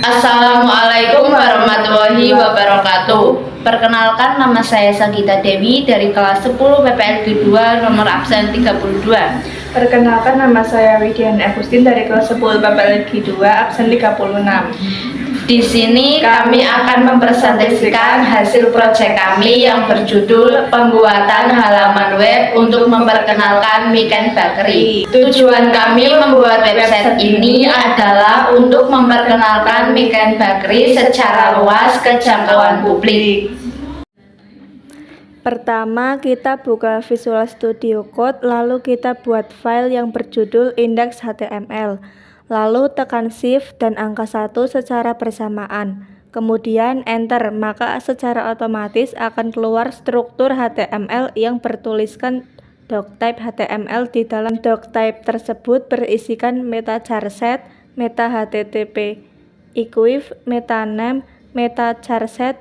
Assalamualaikum warahmatullahi wabarakatuh. Perkenalkan, nama saya Sagita Dewi dari kelas 10 PPLG 2 nomor absen 32. Perkenalkan, nama saya Widian Agustin dari kelas 10 PPLG 2 absen 36. Di sini kami akan mempresentasikan hasil proyek kami yang berjudul pembuatan halaman web untuk memperkenalkan Miken Bakery. Tujuan kami membuat website ini adalah untuk memperkenalkan Miken Bakery secara luas ke jangkauan publik. Pertama, kita buka Visual Studio Code, lalu kita buat file yang berjudul index.html. Lalu tekan Shift dan angka 1 secara bersamaan. Kemudian Enter, maka secara otomatis akan keluar struktur HTML yang bertuliskan doctype HTML. Di dalam doctype tersebut berisikan meta charset, meta HTTP, equif, meta name, meta charset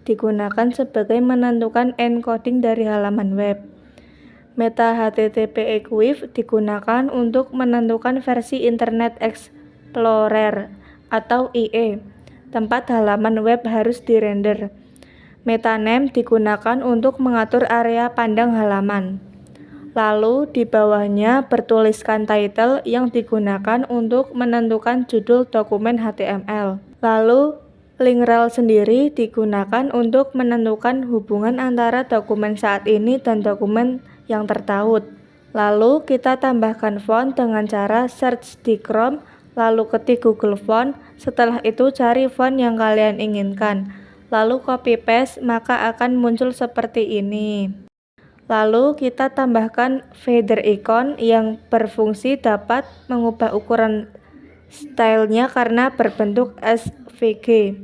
digunakan sebagai menentukan encoding dari halaman web. Meta HTTP equif digunakan untuk menentukan versi Internet Explorer atau IE, tempat halaman web harus dirender. Meta name digunakan untuk mengatur area pandang halaman. Lalu di bawahnya bertuliskan title yang digunakan untuk menentukan judul dokumen HTML. Lalu link rel sendiri digunakan untuk menentukan hubungan antara dokumen saat ini dan dokumen yang tertaut. Lalu kita tambahkan font dengan cara search di Chrome, lalu ketik Google Font, setelah itu cari font yang kalian inginkan. Lalu copy paste, maka akan muncul seperti ini. Lalu kita tambahkan feather icon yang berfungsi dapat mengubah ukuran stylenya karena berbentuk SVG.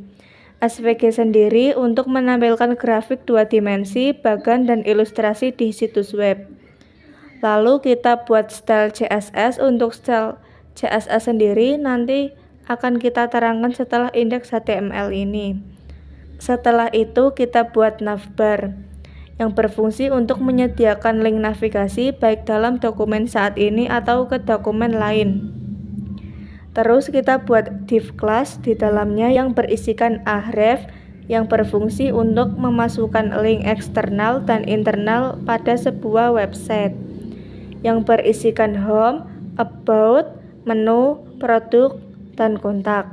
SVG sendiri untuk menampilkan grafik 2 dimensi, bagan, dan ilustrasi di situs web. Lalu kita buat style CSS. Untuk style CSS sendiri nanti akan kita terangkan setelah indeks HTML ini. Setelah itu kita buat navbar yang berfungsi untuk menyediakan link navigasi baik dalam dokumen saat ini atau ke dokumen lain. Terus kita buat div class di dalamnya yang berisikan ahref yang berfungsi untuk memasukkan link eksternal dan internal pada sebuah website yang berisikan home, about, menu, produk, dan kontak.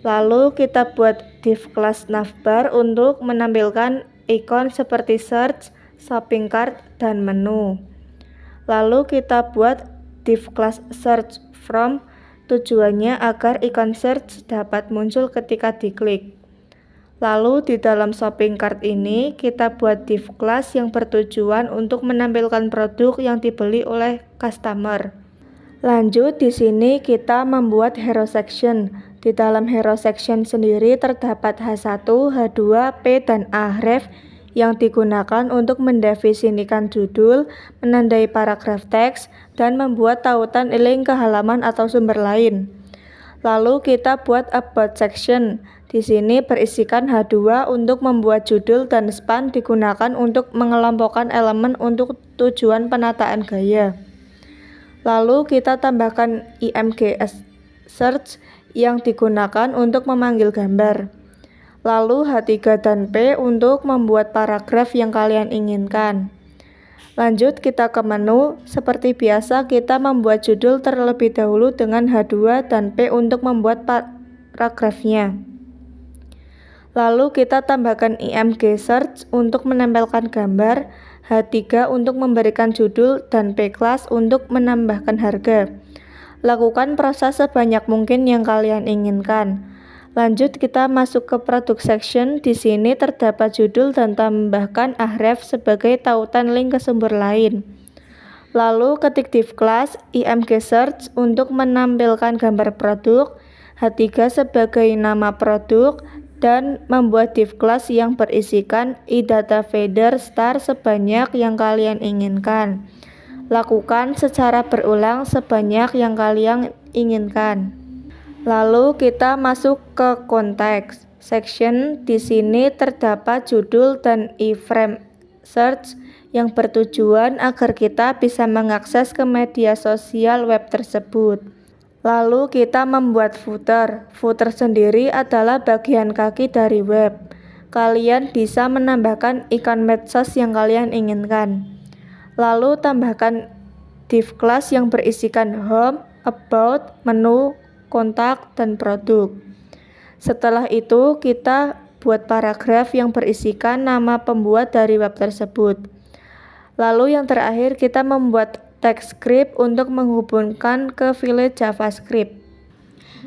Lalu kita buat div class navbar untuk menampilkan ikon seperti search, shopping cart, dan menu. Lalu kita buat div class search from, tujuannya agar ikon search dapat muncul ketika diklik. Lalu di dalam shopping cart ini kita buat div class yang bertujuan untuk menampilkan produk yang dibeli oleh customer. Lanjut, di sini kita membuat hero section. Di dalam hero section sendiri terdapat H1, H2, P, dan ahref yang digunakan untuk mendefinisikan judul, menandai paragraf teks, dan membuat tautan link ke halaman atau sumber lain. Lalu kita buat about section. Di sini berisikan H2 untuk membuat judul dan span digunakan untuk mengelompokkan elemen untuk tujuan penataan gaya. Lalu kita tambahkan img search yang digunakan untuk memanggil gambar. Lalu H3 dan P untuk membuat paragraf yang kalian inginkan. Lanjut kita ke menu. Seperti biasa kita membuat judul terlebih dahulu dengan H2 dan P untuk membuat paragrafnya. Lalu kita tambahkan img search untuk menempelkan gambar, H3 untuk memberikan judul, dan P class untuk menambahkan harga. Lakukan proses sebanyak mungkin yang kalian inginkan. Lanjut kita masuk ke produk section. Di sini terdapat judul dan tambahkan ahref sebagai tautan link ke sumber lain. Lalu ketik div class img search untuk menampilkan gambar produk, H3 sebagai nama produk, dan membuat div class yang berisikan idata feeder star sebanyak yang kalian inginkan. Lakukan secara berulang sebanyak yang kalian inginkan. Lalu kita masuk ke konteks section. Di sini terdapat judul dan iframe search yang bertujuan agar kita bisa mengakses ke media sosial web tersebut. Lalu kita membuat footer. Footer sendiri adalah bagian kaki dari web. Kalian bisa menambahkan ikon medsos yang kalian inginkan. Lalu tambahkan div class yang berisikan home, about, menu, kontak, dan produk. Setelah itu kita buat paragraf yang berisikan nama pembuat dari web tersebut. Lalu yang terakhir kita membuat text script untuk menghubungkan ke file JavaScript.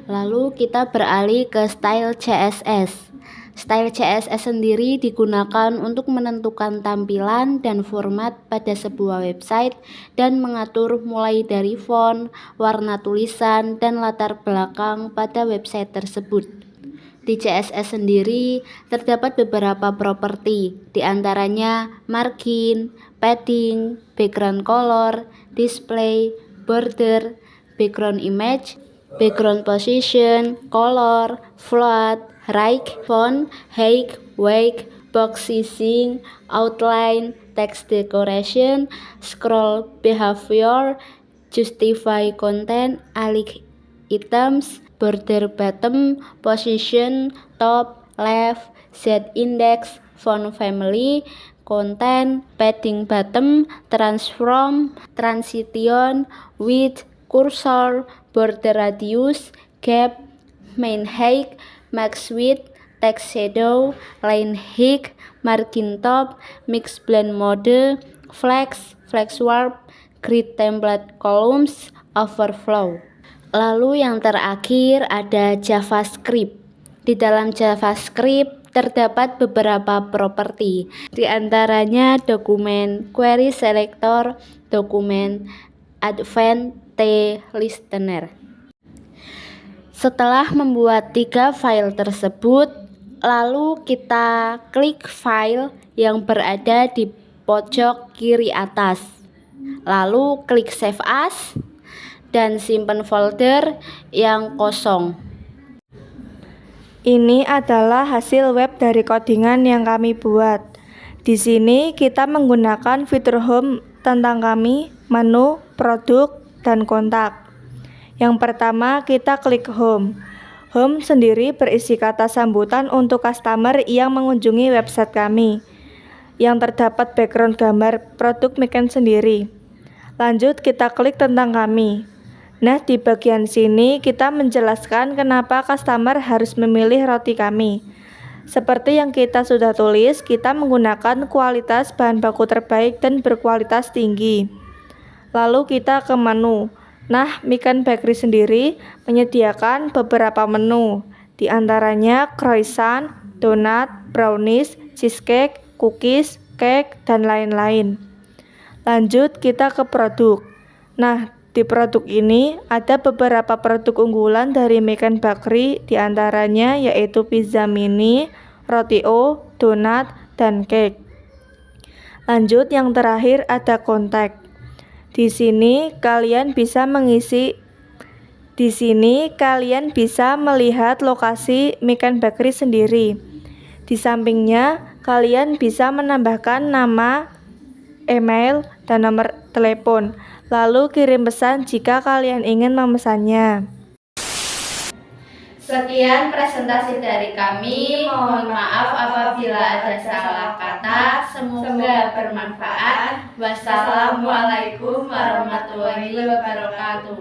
Lalu kita beralih ke style CSS. Style CSS sendiri digunakan untuk menentukan tampilan dan format pada sebuah website dan mengatur mulai dari font, warna tulisan, dan latar belakang pada website tersebut. Di CSS sendiri terdapat beberapa properti, di antaranya margin, padding, background color, display, border, background image, background position, color, float, right, font, height, weight, box sizing, outline, text decoration, scroll behavior, justify content, alike items, border bottom, position, top, left, z index, font family, content, padding bottom, transform, transition, width, cursor, border radius, gap, main height, max width, text shadow, line height, margin top, mix blend mode, flex, flex warp, grid template columns, overflow. Lalu yang terakhir ada JavaScript. Di dalam JavaScript terdapat beberapa properti, di antaranya dokumen query selector, dokumen advanced listener. Setelah membuat 3 file tersebut, lalu kita klik file yang berada di pojok kiri atas. Lalu klik save as dan simpan folder yang kosong. Ini adalah hasil web dari codingan yang kami buat. Di sini kita menggunakan fitur home tentang kami, menu, produk, dan kontak. Yang pertama kita klik home. Home sendiri berisi kata sambutan untuk customer yang mengunjungi website kami, yang terdapat background gambar produk Miken sendiri. Lanjut kita klik tentang kami. Nah, di bagian sini kita menjelaskan kenapa customer harus memilih roti kami. Seperti yang kita sudah tulis, kita menggunakan kualitas bahan baku terbaik dan berkualitas tinggi. Lalu kita ke menu. Nah, Miken Bakery sendiri menyediakan beberapa menu, di antaranya croissant, donat, brownies, cheesecake, cookies, cake, dan lain-lain. Lanjut kita ke produk. Nah, di produk ini ada beberapa produk unggulan dari Miken Bakery, di antaranya yaitu pizza mini, roti o, donat, dan cake. Lanjut yang terakhir ada kontak. Di sini kalian bisa melihat lokasi Miken Bakery sendiri. Di sampingnya kalian bisa menambahkan nama, email, dan nomor telepon. Lalu kirim pesan jika kalian ingin memesannya. Sekian presentasi dari kami. Mohon maaf apabila ada salah kata. Semoga bermanfaat. Wassalamualaikum warahmatullahi wabarakatuh.